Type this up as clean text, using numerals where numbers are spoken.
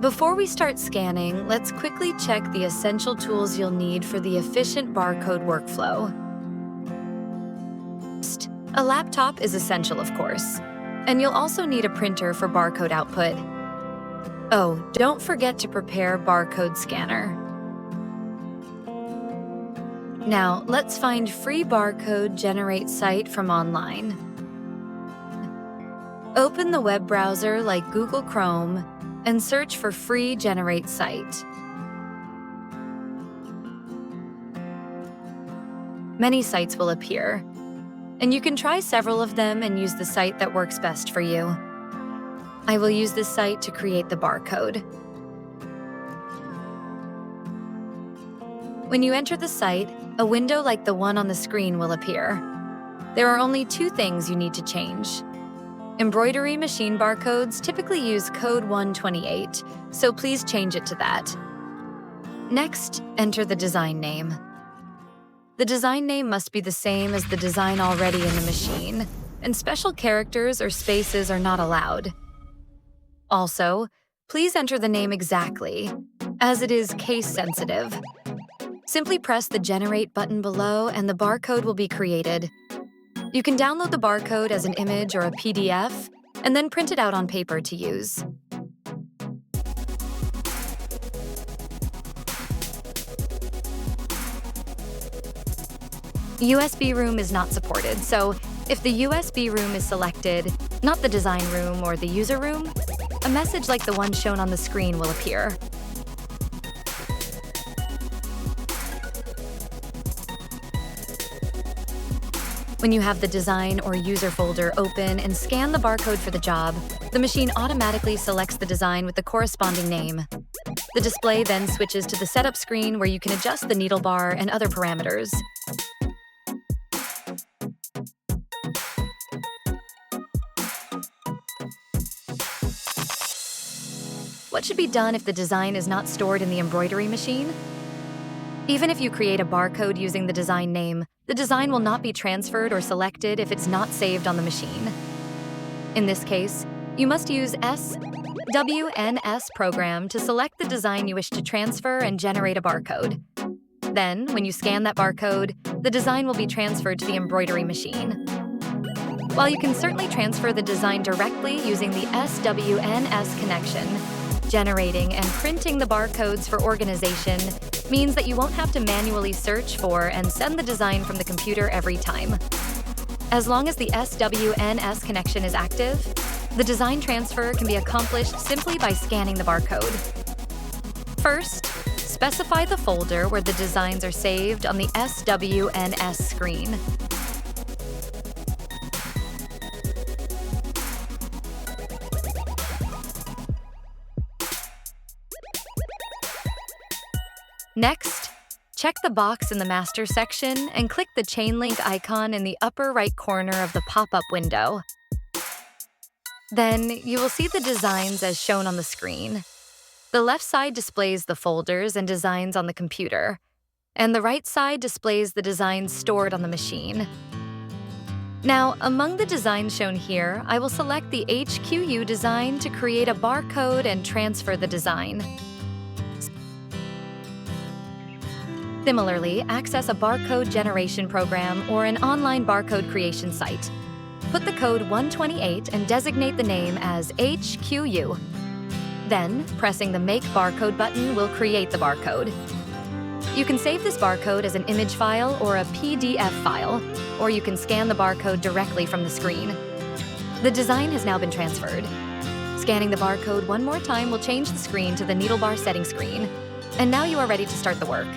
Before we start scanning, let's quickly check the essential tools you'll need for the efficient barcode workflow. First, a laptop is essential, of course, and you'll also need a printer for barcode output. Oh, don't forget to prepare Barcode Scanner. Now, let's find free barcode generate site from online. Open the web browser like Google Chrome and search for free generate site. Many sites will appear, and you can try several of them and use the site that works best for you. I will use this site to create the barcode. When you enter the site, a window like the one on the screen will appear. There are only two things you need to change. Embroidery machine barcodes typically use code 128, so please change it to that. Next, enter the design name. The design name must be the same as the design already in the machine, and special characters or spaces are not allowed. Also, please enter the name exactly, as it is case-sensitive. Simply press the Generate button below and the barcode will be created. You can download the barcode as an image or a PDF, and then print it out on paper to use. USB room is not supported, so if the USB room is selected, not the design room or the user room, a message like the one shown on the screen will appear. When you have the design or user folder open and scan the barcode for the job, the machine automatically selects the design with the corresponding name. The display then switches to the setup screen where you can adjust the needle bar and other parameters. What should be done if the design is not stored in the embroidery machine? Even if you create a barcode using the design name, the design will not be transferred or selected if it's not saved on the machine. In this case, you must use SWNS program to select the design you wish to transfer and generate a barcode. Then, when you scan that barcode, the design will be transferred to the embroidery machine. While you can certainly transfer the design directly using the SWNS connection, generating and printing the barcodes for organization means that you won't have to manually search for and send the design from the computer every time. As long as the SWNS connection is active, the design transfer can be accomplished simply by scanning the barcode. First, specify the folder where the designs are saved on the SWNS screen. Next, check the box in the Master section and click the chain link icon in the upper right corner of the pop-up window. Then, you will see the designs as shown on the screen. The left side displays the folders and designs on the computer, and the right side displays the designs stored on the machine. Now, among the designs shown here, I will select the HQU design to create a barcode and transfer the design. Similarly, access a barcode generation program or an online barcode creation site. Put the code 128 and designate the name as HQU. Then, pressing the Make Barcode button will create the barcode. You can save this barcode as an image file or a PDF file, or you can scan the barcode directly from the screen. The design has now been transferred. Scanning the barcode one more time will change the screen to the needle bar setting screen. And now you are ready to start the work.